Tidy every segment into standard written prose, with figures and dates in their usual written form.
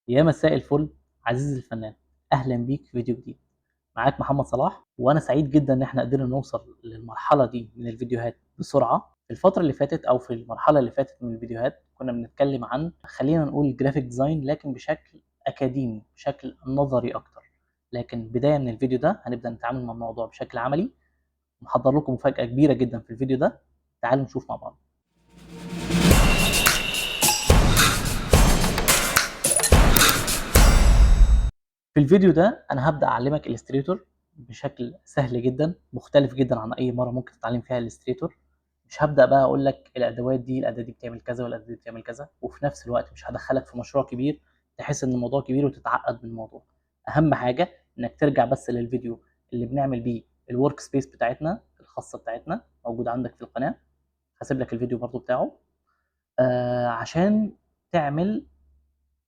يا مساء الفل عزيزي الفنان، أهلا بيك في فيديو جديد. معاك محمد صلاح، وأنا سعيد جدا إن إحنا قدرنا نوصل للمرحلة دي من الفيديوهات بسرعة. في الفترة اللي فاتت أو في المرحلة اللي فاتت من الفيديوهات كنا بنتكلم عن، خلينا نقول، جرافيك ديزاين، لكن بشكل أكاديمي، بشكل نظري أكتر. لكن بداية من الفيديو ده هنبدأ نتعامل مع الموضوع بشكل عملي. محضر لكم مفاجأة كبيرة جدا في الفيديو ده، تعالوا نشوف مع بعض. في الفيديو ده انا هبدا اعلمك الستريتور بشكل سهل جدا، مختلف جدا عن اي مره ممكن تتعلم فيها الستريتور. مش هبدا بقى اقول لك الاداه دي بتعمل كذا والاداه دي بتعمل كذا، وفي نفس الوقت مش هدخلك في مشروع كبير تحس ان الموضوع كبير وتتعقد من الموضوع. اهم حاجه انك ترجع بس للفيديو اللي بنعمل بيه الورك سبيس بتاعتنا الخاصه بتاعتنا، موجود عندك في القناه. هسيب لك الفيديو برضو بتاعه عشان تعمل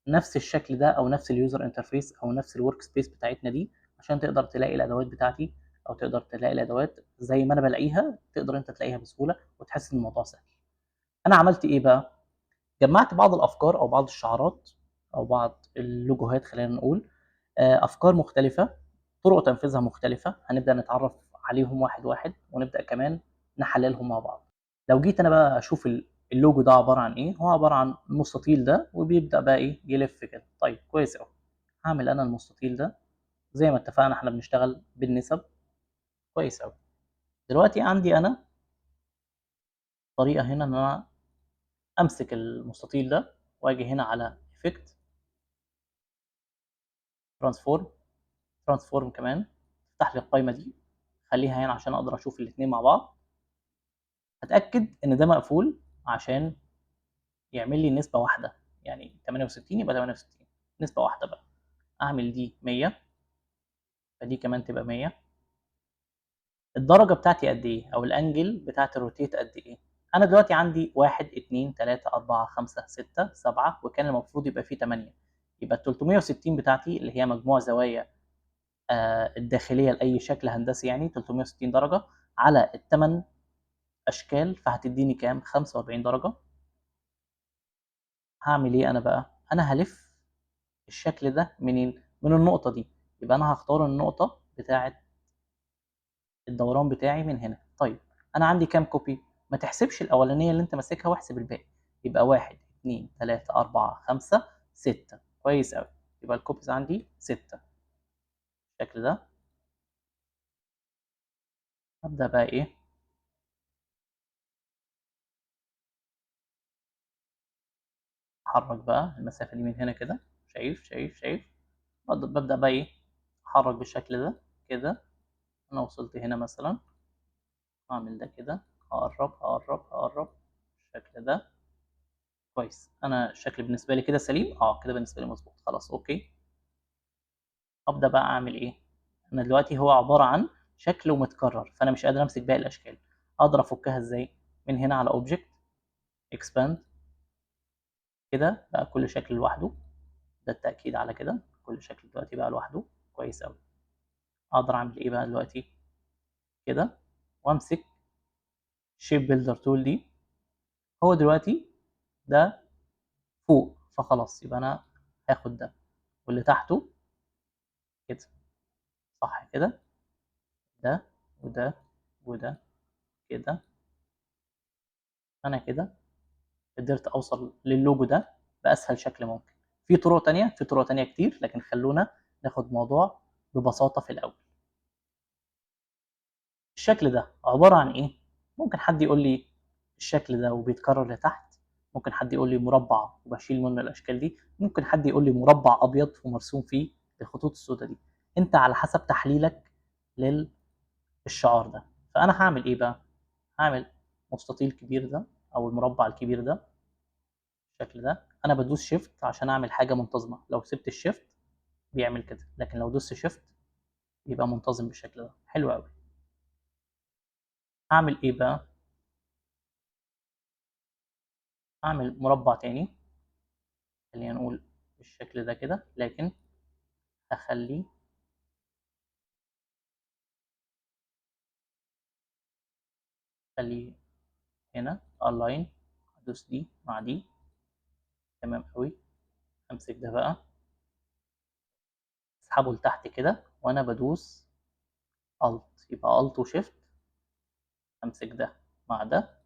نفس الشكل ده او نفس اليوزر انترفيس او نفس الورك سبيس بتاعتنا دي، عشان تقدر تلاقي الادوات بتاعتي، او تقدر تلاقي الادوات زي ما انا بلاقيها، تقدر انت تلاقيها بسهوله وتحس ان الموضوع سهل. انا عملت ايه بقى؟ جمعت بعض الافكار او بعض الشعارات او بعض اللوجوهات، خلينا نقول افكار مختلفه، طرق تنفيذها مختلفه، هنبدا نتعرف عليهم واحد واحد ونبدا كمان نحللهم مع بعض. لو جيت انا بقى اشوف اللوجو ده عباره عن ايه، هو عباره عن المستطيل ده وبيبدا بقى ايه يلف كده. طيب كويس قوي. هعمل انا المستطيل ده زي ما اتفقنا، احنا بنشتغل بالنسب. كويس قوي. دلوقتي عندي انا طريقه هنا ان انا امسك المستطيل ده واجي هنا على افكت، ترانسفورم، ترانسفورم كمان، افتح لي القايمه دي، خليها هنا عشان اقدر اشوف الاثنين مع بعض. اتاكد ان ده مقفول عشان يعمل لي نسبه واحده، يعني 68 يبقى 68، نسبه واحده بقى. اعمل دي 100، فدي كمان تبقى 100. الدرجه بتاعتي قد ايه، او الانجل بتاعت الروتيت قد ايه؟ انا دلوقتي عندي 1 2 3 4 5 6 7، وكان المفروض يبقى فيه 8. يبقى ال 360 بتاعتي اللي هي مجموع زوايا الداخليه لاي شكل هندسي، يعني 360 درجه على الثمان اشكال، فهتديني كام؟ 45 درجه. هعمل ايه انا بقى؟ انا هلف الشكل ده منين؟ من النقطه دي. يبقى انا هختار النقطه بتاعه الدوران بتاعي من هنا. طيب انا عندي كام كوبي؟ ما تحسبش الاولانيه اللي انت ماسكها واحسب الباقي. يبقى 1 2 3 4 5 6. كويس قوي. يبقى الكوبيز عندي 6 بالشكل ده. ابدا بقى ايه؟ احرك بقى المسافه دي من هنا كده. شايف شايف شايف؟ ببدا بقى ايه؟ احرك بالشكل ده كده. انا وصلت هنا مثلا، اعمل ده كده، اقرب اقرب اقرب بالشكل ده. كويس. انا الشكل بالنسبه لي كده سليم، كده بالنسبه لي مظبوط، خلاص اوكي. ابدا بقى اعمل ايه؟ انا دلوقتي هو عباره عن شكل ومتكرر، فانا مش قادر امسك باقي الاشكال. اقدر افكها ازاي؟ من هنا على اوبجكت، اكسباند، كده بقى كل شكل لوحده. ده التاكيد على كده، كل شكل دلوقتي بقى لوحده. كويس قوي. اقدر اعمل ايه بقى دلوقتي؟ كده، وامسك شيب بيلدر تول دي. هو دلوقتي ده فوق، فخلاص يبقى انا هاخد ده واللي تحته كده، صح كده؟ ده وده وده كده. انا كده قدرت اوصل للوجو ده باسهل شكل ممكن. في طرق تانية كتير، لكن خلونا ناخد موضوع ببساطة في الاول. الشكل ده عبارة عن ايه؟ ممكن حد يقول لي الشكل ده وبيتكرر لتحت، ممكن حد يقول لي مربع وبشيل منه الاشكال دي، ممكن حد يقول لي مربع ابيض ومرسوم فيه الخطوط السوداء دي. انت على حسب تحليلك للشعار ده. فانا هعمل ايه بقى؟ هعمل مستطيل كبير ده او المربع الكبير ده بالشكل ده. انا بدوس شيفت عشان اعمل حاجه منتظمه، لو سبت الشيفت بيعمل كده، لكن لو دوست شيفت يبقى منتظم بالشكل ده. حلو قوي. هعمل ايه بقى؟ هعمل مربع تاني، خلينا نقول بالشكل ده كده، لكن هخليه خليه هنا الاين، ادوس دي مع دي. تمام قوي. امسك ده بقى اسحبه لتحت كده وانا بدوس الت، يبقى الت وشيفت، امسك ده مع ده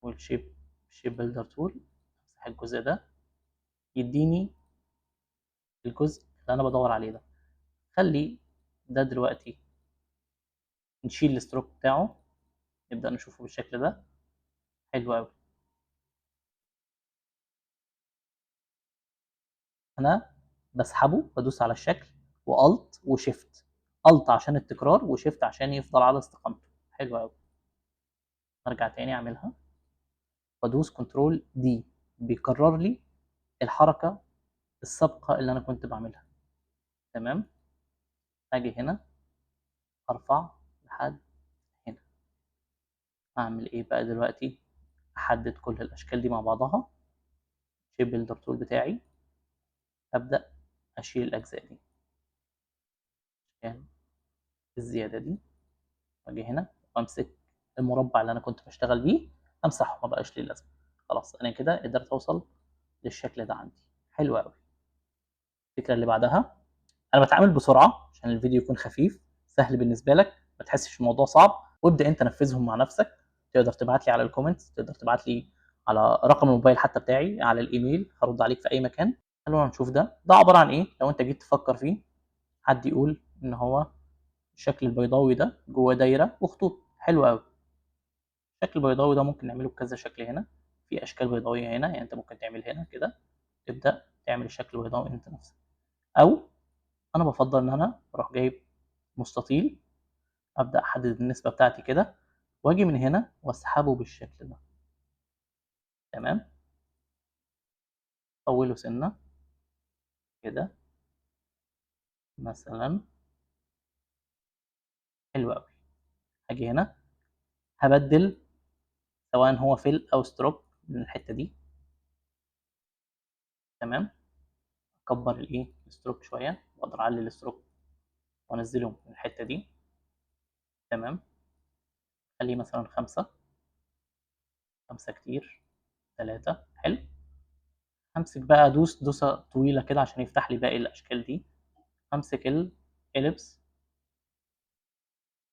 والشيب بيلدر تول، امسح الجزء ده يديني الجزء اللي انا بدور عليه ده. خلي ده دلوقتي نشيل الستروك بتاعه، نبدأ نشوفه بالشكل ده. حلو قوي. انا بسحبه بدوس على الشكل والت وشيفت، الت عشان التكرار وشيفت عشان يفضل على استقامته. حلو قوي. ارجع تاني اعملها وادوس كنترول دي، بيكرر لي الحركه السابقه اللي انا كنت بعملها. تمام. اجي هنا ارفع لحد هنا. اعمل ايه بقى دلوقتي؟ احدد كل الاشكال دي مع بعضها، شيب بيلدر تول بتاعي، ابدا اشيل الاجزاء دي، يعني الزياده دي، واجي هنا وامسك المربع اللي انا كنت بشتغل بيه امسحه، ما بقاش ليه لازمه. خلاص انا كده قدرت اوصل للشكل ده عندي. حلو قوي. الفكره اللي بعدها، انا بتعامل بسرعه عشان الفيديو يكون خفيف سهل بالنسبه لك، ما تحسش الموضوع صعب، وابدا انت نفذهم مع نفسك. تقدر تبعت لي على الكومنتس، تقدر تبعت لي على رقم الموبايل حتى بتاعي، على الايميل، هرد عليك في اي مكان. خلونا نشوف ده عباره عن ايه لو انت جيت تفكر فيه. حد يقول ان هو الشكل البيضاوي ده جوه دايره وخطوط. حلو قوي. الشكل البيضاوي ده ممكن نعمله بكذا شكل هنا، في اشكال بيضاويه هنا، يعني انت ممكن تعمل هنا كده، تبدا تعمل الشكل البيضاوي انت نفسك. او انا بفضل ان انا اروح جايب مستطيل، ابدا احدد النسبه بتاعتي كده، واجي من هنا واسحبه بالشكل ده. تمام. طوله سنه كده مثلا. حلو قوي. هاجي هنا هبدل سواء هو فيل او ستروك من الحته دي. تمام. اكبر الايه الستروك شويه، واقدر اعلي الستروك وانزله من الحته دي. تمام. خليه مثلا 5، 5 كتير، 3. حلو. همسك بقى ادوس دوسه طويله كده عشان يفتح لي باقي الاشكال دي. همسك الاليبس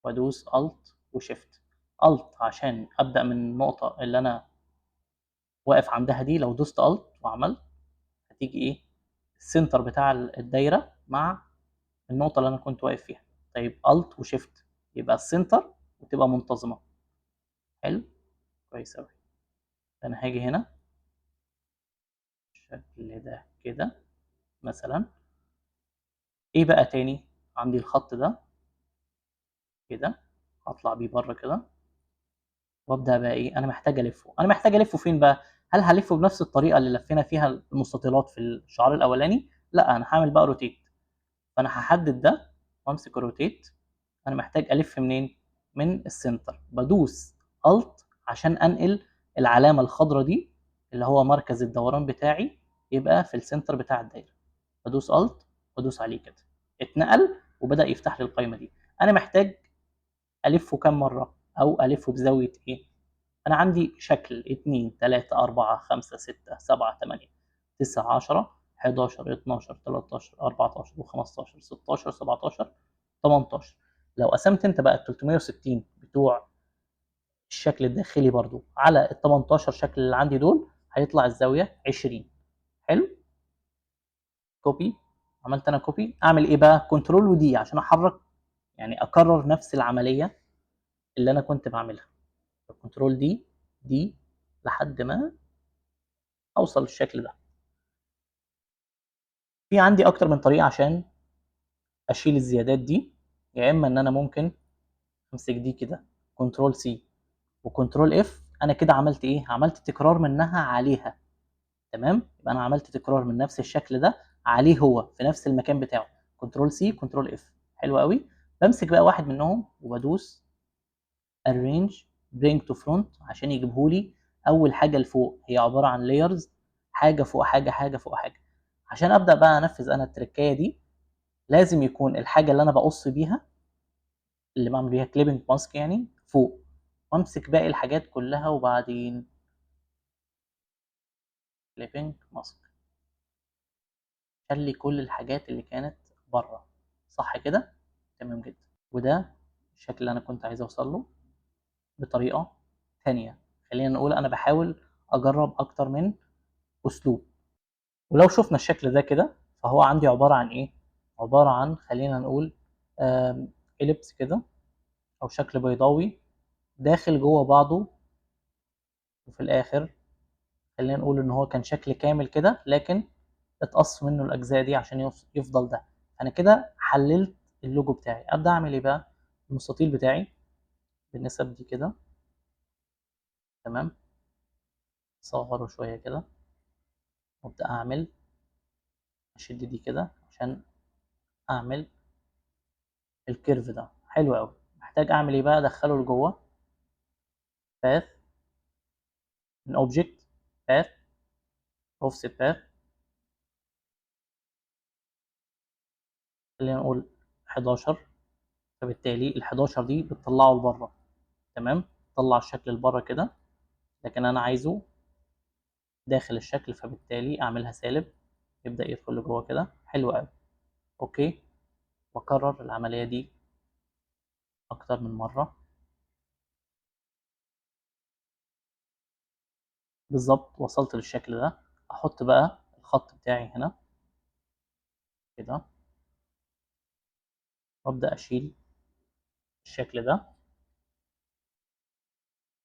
وادوس الت وشيفت. الت عشان ابدا من النقطه اللي انا واقف عندها دي، لو دوست الت وعملت هتيجي ايه السنتر بتاع الدايره مع النقطه اللي انا كنت واقف فيها. طيب الت وشيفت يبقى السنتر وتبقى منتظمه. حلو. كويس قوي. انا هاجي هنا بالشكل ده كده مثلا. ايه بقى تاني؟ عندي الخط ده كده، هطلع بيه بره كده وابدا بقى ايه، انا محتاج الفه فين بقى؟ هل هلفه بنفس الطريقه اللي لفينا فيها المستطيلات في الشعار الاولاني؟ لا، انا هعمل بقى روتيت. فانا هحدد ده وامسك الروتيت. انا محتاج الف منين؟ من السنتر. بدوس الت عشان انقل العلامه الخضراء دي اللي هو مركز الدوران بتاعي يبقى في السنتر بتاع الدايره. بدوس الت وادوس عليه كده، اتنقل وبدا يفتح لي القائمه دي. انا محتاج الفه كام مره او الفه بزاويه ايه؟ انا عندي شكل 2 3 4 5 6 7 8 9 10 11 12 13 14 و15 16 17 18. لو قسمت انت بقى ال 360 بتوع الشكل الداخلي برضو على ال 18 شكل اللي عندي دول، هيطلع الزاويه 20. حلو. كوبي. عملت انا كوبي. اعمل ايه بقى؟ كنترول ودي عشان احرك، يعني اكرر نفس العمليه اللي انا كنت بعملها. كنترول دي لحد ما اوصل للشكل ده. في عندي اكتر من طريقه عشان اشيل الزيادات دي. يا اما ان انا ممكن امسك دي كده كنترول سي وكنترول اف. انا كده عملت ايه؟ عملت تكرار منها عليها. تمام. يبقى انا عملت تكرار من نفس الشكل ده عليه هو في نفس المكان بتاعه. كنترول سي كنترول اف. حلو قوي. بمسك بقى واحد منهم وبدوس arrange bring to front عشان يجيبهولي اول حاجه لفوق. هي عباره عن layers، حاجه فوق حاجه، حاجه فوق حاجه. عشان ابدا بقى انفذ انا التركايه دي، لازم يكون الحاجه اللي انا بقص بيها، اللي بعمل بيها كليبنج ماسك يعني، فوق، وامسك باقي الحاجات كلها وبعدين كليبنج ماسك. خلي كل الحاجات اللي كانت بره، صح كده؟ تمام جدا. وده الشكل اللي انا كنت عايز اوصل له بطريقه تانية. خلينا نقول انا بحاول اجرب اكتر من اسلوب. ولو شفنا الشكل ده كده فهو عندي عباره عن ايه؟ عباره عن خلينا نقول إليبس كده او شكل بيضاوي داخل جوه بعضه، وفي الاخر خلينا نقول ان هو كان شكل كامل كده لكن اتقص منه الاجزاء دي عشان يفضل ده. انا كده حللت اللوجو بتاعي. ابدا اعمل ايه بقى؟ المستطيل بتاعي بالنسب دي كده، تمام، اصغره شويه كده وابدا اعمل اشد دي كده عشان اعمل الكيرف ده. حلو قوي. محتاج اعمل ايه بقى؟ ادخله لجوه باث من اوبجكت، باث، اوفست باث، خلينا نقول 11. فبالتالي ال 11 دي بتطلعه لبره، تمام، طلع الشكل لبره كده، لكن انا عايزه داخل الشكل، فبالتالي اعملها سالب، يبدا يدخل لجوه كده. حلو قوي. اوكي. واكرر العمليه دي اكتر من مره. بالظبط وصلت للشكل ده. احط بقى الخط بتاعي هنا كده وابدا اشيل الشكل ده.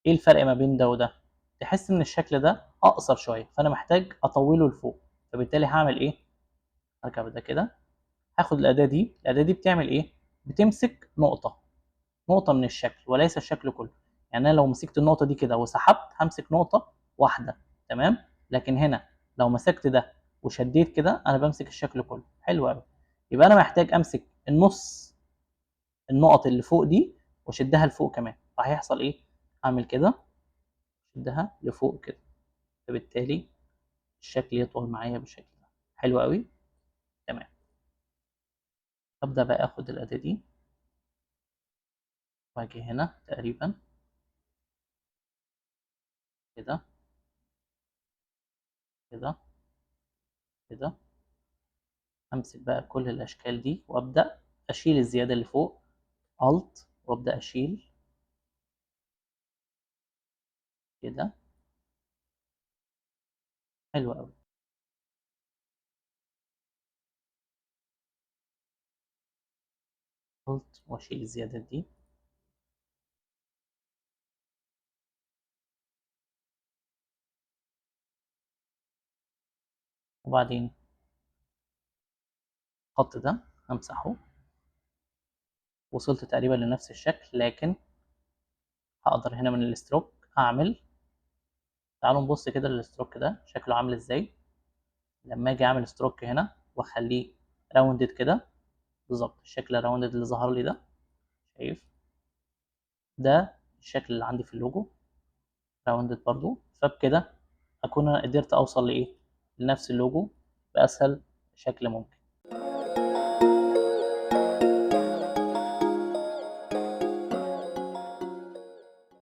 ايه الفرق ما بين ده وده؟ تحس ان الشكل ده اقصر شويه، فانا محتاج اطوله لفوق. فبالتالي هعمل ايه؟ هركب ده كده، هاخد الاداه دي. الاداه دي بتعمل ايه؟ بتمسك نقطه، نقطه من الشكل وليس الشكل كله. يعني انا لو مسكت النقطه دي كده وسحبت همسك نقطه واحده، تمام، لكن هنا لو مسكت ده وشديت كده انا بمسك الشكل كله. حلو قوي. يبقى انا محتاج امسك النص، النقط اللي فوق دي واشدها لفوق كمان. فهيحصل ايه؟ اعمل كده، اشدها لفوق كده، فبالتالي الشكل يطول معايا بالشكل ده. حلو قوي. تمام. ابدا بقى اخد الاداه دي واجي هنا تقريبا كده كده كده. امسك بقى كل الاشكال دي وابدا اشيل الزياده اللي فوق، الت، وابدا اشيل كده. حلو قوي. الت واشيل الزياده دي. وبعدين الخط ده امسحه. وصلت تقريبا لنفس الشكل، لكن هقدر هنا من الستروك اعمل، تعالوا نبص كده للستروك ده شكله عامل ازاي. لما اجي اعمل ستروك هنا واخليه راوندد كده، بالظبط الشكل الراوندد اللي ظهر لي ده، شايف؟ ده الشكل اللي عندي في اللوجو راوندد برضو. فبكده اكون انا قدرت اوصل لايه؟ لنفس اللوجو باسهل شكل ممكن.